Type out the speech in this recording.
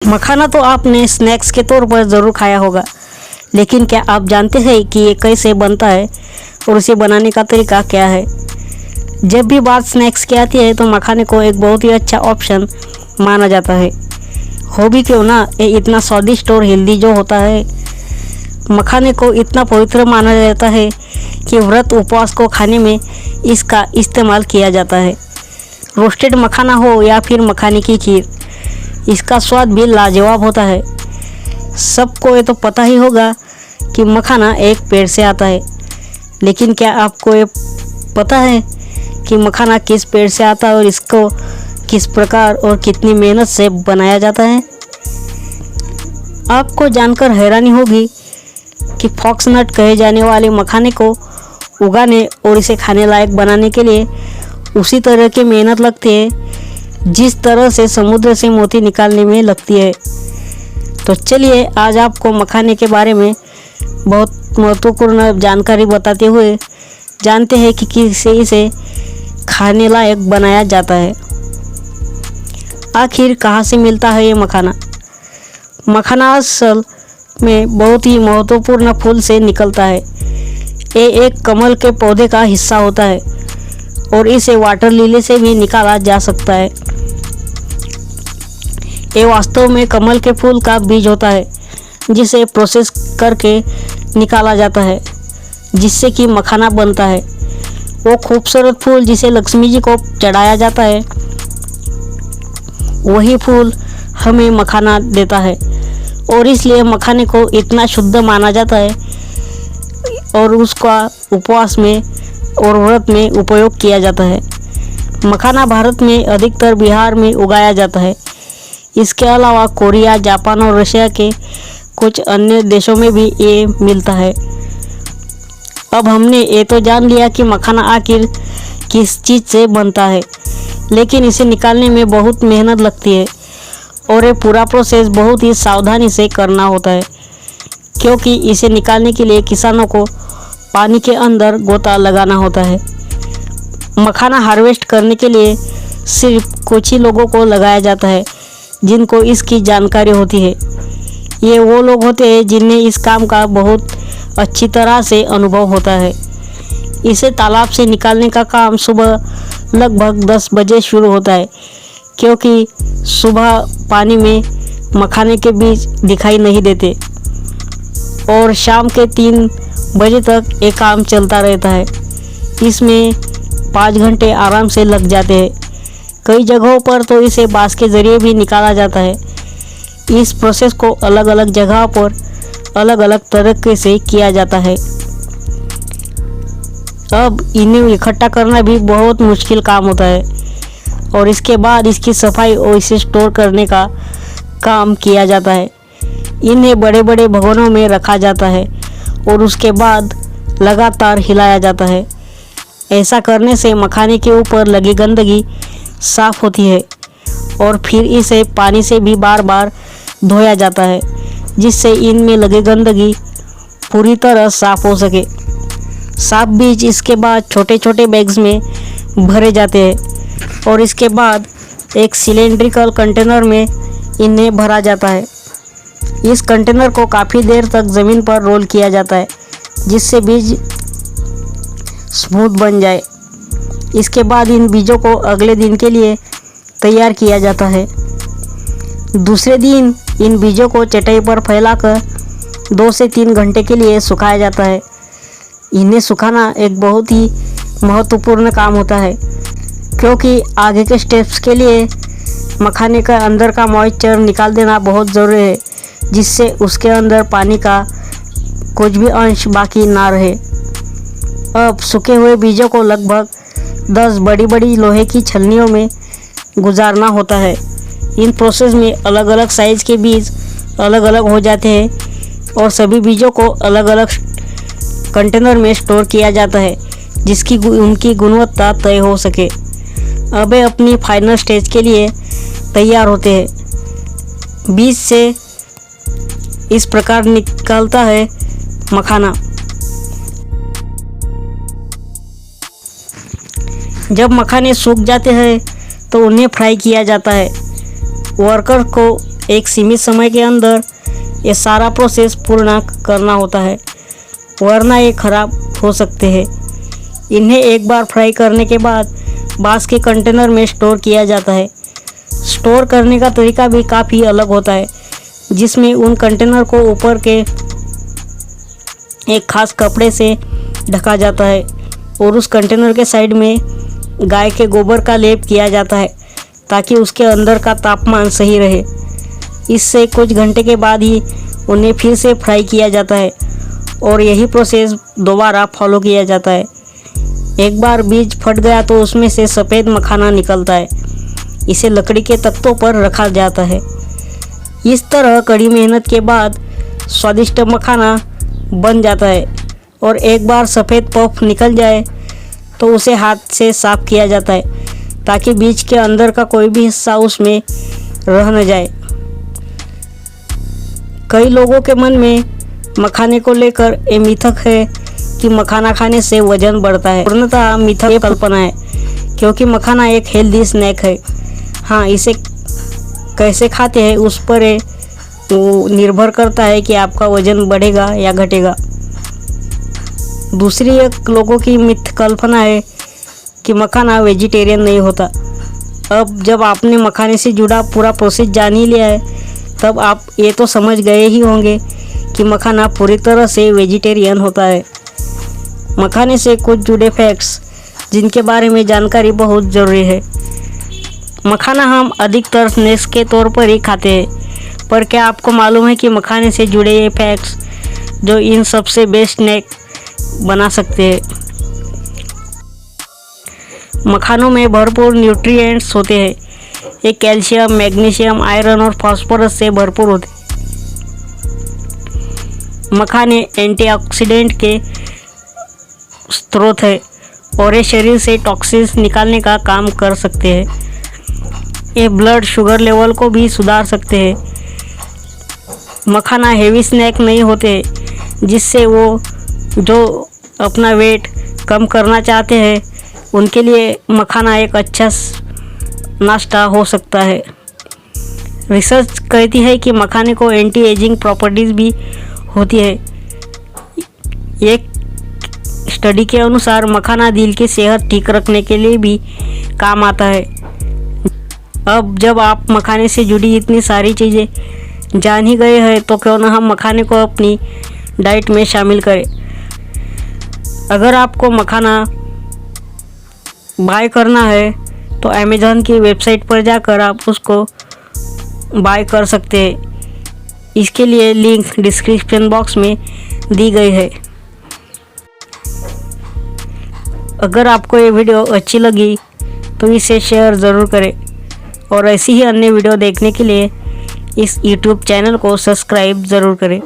मखाना तो आपने स्नैक्स के तौर पर ज़रूर खाया होगा, लेकिन क्या आप जानते हैं कि ये कैसे बनता है और उसे बनाने का तरीका क्या है? जब भी बात स्नैक्स की आती है तो मखाने को एक बहुत ही अच्छा ऑप्शन माना जाता है। हो भी क्यों ना, ये इतना स्वादिष्ट और हेल्दी जो होता है। मखाने को इतना पवित्र माना जाता है कि व्रत उपवास को खाने में इसका इस्तेमाल किया जाता है। रोस्टेड मखाना हो या फिर मखाने की खीर, इसका स्वाद भी लाजवाब होता है। सबको ये तो पता ही होगा कि मखाना एक पेड़ से आता है, लेकिन क्या आपको ये पता है कि मखाना किस पेड़ से आता है और इसको किस प्रकार और कितनी मेहनत से बनाया जाता है? आपको जानकर हैरानी होगी कि फॉक्सनट कहे जाने वाले मखाने को उगाने और इसे खाने लायक बनाने के लिए उसी तरह की मेहनत लगती है जिस तरह से समुद्र से मोती निकालने में लगती है। तो चलिए आज आपको मखाने के बारे में बहुत महत्वपूर्ण जानकारी बताते हुए जानते हैं कि कैसे इसे खाने लायक बनाया जाता है। आखिर कहाँ से मिलता है ये मखाना? मखाना असल में बहुत ही महत्वपूर्ण फूल से निकलता है। ये एक कमल के पौधे का हिस्सा होता है और इसे वाटर लिली से भी निकाला जा सकता है। ये वास्तव में कमल के फूल का बीज होता है जिसे प्रोसेस करके निकाला जाता है, जिससे कि मखाना बनता है। वो खूबसूरत फूल जिसे लक्ष्मी जी को चढ़ाया जाता है, वही फूल हमें मखाना देता है और इसलिए मखाने को इतना शुद्ध माना जाता है और उसका उपवास में और व्रत में उपयोग किया जाता है। मखाना भारत में अधिकतर बिहार में उगाया जाता है। इसके अलावा कोरिया, जापान और रशिया के कुछ अन्य देशों में भी ये मिलता है। अब हमने ये तो जान लिया कि मखाना आखिर किस चीज़ से बनता है, लेकिन इसे निकालने में बहुत मेहनत लगती है और ये पूरा प्रोसेस बहुत ही सावधानी से करना होता है, क्योंकि इसे निकालने के लिए किसानों को पानी के अंदर गोता लगाना होता है। मखाना हार्वेस्ट करने के लिए सिर्फ कुछ ही लोगों को लगाया जाता है जिनको इसकी जानकारी होती है। ये वो लोग होते हैं जिन्हें इस काम का बहुत अच्छी तरह से अनुभव होता है। इसे तालाब से निकालने का काम सुबह लगभग 10 बजे शुरू होता है, क्योंकि सुबह पानी में मखाने के बीज दिखाई नहीं देते और शाम के 3 बजे तक ये काम चलता रहता है। इसमें 5 घंटे आराम से लग जाते हैं। कई जगहों पर तो इसे बांस के ज़रिए भी निकाला जाता है। इस प्रोसेस को अलग अलग जगह पर अलग अलग तरीके से किया जाता है। अब इन्हें इकट्ठा करना भी बहुत मुश्किल काम होता है और इसके बाद इसकी सफाई और इसे स्टोर करने का काम किया जाता है। इन्हें बड़े बड़े भगोनों में रखा जाता है और उसके बाद लगातार हिलाया जाता है। ऐसा करने से मखाने के ऊपर लगी गंदगी साफ़ होती है और फिर इसे पानी से भी बार बार धोया जाता है, जिससे इनमें लगी गंदगी पूरी तरह साफ़ हो सके। साफ बीज इसके बाद छोटे छोटे बैग्स में भरे जाते हैं और इसके बाद एक सिलेंड्रिकल कंटेनर में इन्हें भरा जाता है। इस कंटेनर को काफ़ी देर तक ज़मीन पर रोल किया जाता है, जिससे बीज स्मूथ बन जाए। इसके बाद इन बीजों को अगले दिन के लिए तैयार किया जाता है। दूसरे दिन इन बीजों को चटाई पर फैलाकर 2 से 3 घंटे के लिए सुखाया जाता है। इन्हें सुखाना एक बहुत ही महत्वपूर्ण काम होता है, क्योंकि आगे के स्टेप्स के लिए मखाने का अंदर का मॉइस्चर निकाल देना बहुत ज़रूरी है, जिससे उसके अंदर पानी का कुछ भी अंश बाकी ना रहे। अब सूखे हुए बीजों को लगभग 10 बड़ी बड़ी लोहे की छलनियों में गुजारना होता है। इन प्रोसेस में अलग अलग साइज़ के बीज अलग अलग हो जाते हैं और सभी बीजों को अलग अलग कंटेनर में स्टोर किया जाता है, जिसकी उनकी गुणवत्ता तय हो सके। अब ये अपनी फाइनल स्टेज के लिए तैयार होते हैं। बीज से इस प्रकार निकलता है मखाना। जब मखाने सूख जाते हैं तो उन्हें फ्राई किया जाता है। वर्कर को एक सीमित समय के अंदर ये सारा प्रोसेस पूर्ण करना होता है, वरना ये खराब हो सकते हैं। इन्हें एक बार फ्राई करने के बाद बांस के कंटेनर में स्टोर किया जाता है। स्टोर करने का तरीका भी काफ़ी अलग होता है, जिसमें उन कंटेनर को ऊपर के एक खास कपड़े से ढका जाता है और उस कंटेनर के साइड में गाय के गोबर का लेप किया जाता है ताकि उसके अंदर का तापमान सही रहे। इससे कुछ घंटे के बाद ही उन्हें फिर से फ्राई किया जाता है और यही प्रोसेस दोबारा फॉलो किया जाता है। एक बार बीज फट गया तो उसमें से सफ़ेद मखाना निकलता है। इसे लकड़ी के तख्तों पर रखा जाता है। इस तरह कड़ी मेहनत के बाद स्वादिष्ट मखाना बन जाता है और एक बार सफ़ेद पफ निकल जाए तो उसे हाथ से साफ किया जाता है ताकि बीज के अंदर का कोई भी हिस्सा उसमें रह न जाए। कई लोगों के मन में मखाने को लेकर ये मिथक है कि मखाना खाने से वजन बढ़ता है। पूर्णतः मिथक ये कल्पना है, क्योंकि मखाना एक हेल्दी स्नैक है। हाँ, इसे कैसे खाते हैं उस पर निर्भर करता है कि आपका वजन बढ़ेगा या घटेगा। दूसरी एक लोगों की मिथ कल्पना है कि मखाना वेजिटेरियन नहीं होता। अब जब आपने मखाने से जुड़ा पूरा प्रोसेस जान ही लिया है, तब आप ये तो समझ गए ही होंगे कि मखाना पूरी तरह से वेजिटेरियन होता है। मखाने से कुछ जुड़े फैक्ट्स जिनके बारे में जानकारी बहुत ज़रूरी है। मखाना हम अधिकतर स्नैक्स के तौर पर ही खाते हैं, पर क्या आपको मालूम है कि मखाने से जुड़े ये फैक्ट्स जो इन सबसे बेस्ट स्नैक बना सकते हैं। मखानों में भरपूर न्यूट्रिएंट्स होते हैं। ये कैल्शियम, मैग्नीशियम, आयरन और फास्फोरस से भरपूर होते हैं। मखाने एंटीऑक्सीडेंट के स्रोत है और ये शरीर से टॉक्सिन्स निकालने का काम कर सकते हैं। ये ब्लड शुगर लेवल को भी सुधार सकते हैं। मखाना हेवी स्नैक नहीं होते, जिससे वो जो अपना वेट कम करना चाहते हैं उनके लिए मखाना एक अच्छा नाश्ता हो सकता है। रिसर्च कहती है कि मखाने को एंटी एजिंग प्रॉपर्टीज़ भी होती है। एक स्टडी के अनुसार मखाना दिल की सेहत ठीक रखने के लिए भी काम आता है। अब जब आप मखाने से जुड़ी इतनी सारी चीज़ें जान ही गए हैं, तो क्यों ना हम मखाने को अपनी डाइट में शामिल करें। अगर आपको मखाना बाय करना है तो अमेज़ॉन की वेबसाइट पर जाकर आप उसको बाय कर सकते हैं। इसके लिए लिंक डिस्क्रिप्शन बॉक्स में दी गई है। अगर आपको ये वीडियो अच्छी लगी तो इसे शेयर ज़रूर करें और ऐसी ही अन्य वीडियो देखने के लिए इस YouTube चैनल को सब्सक्राइब ज़रूर करें।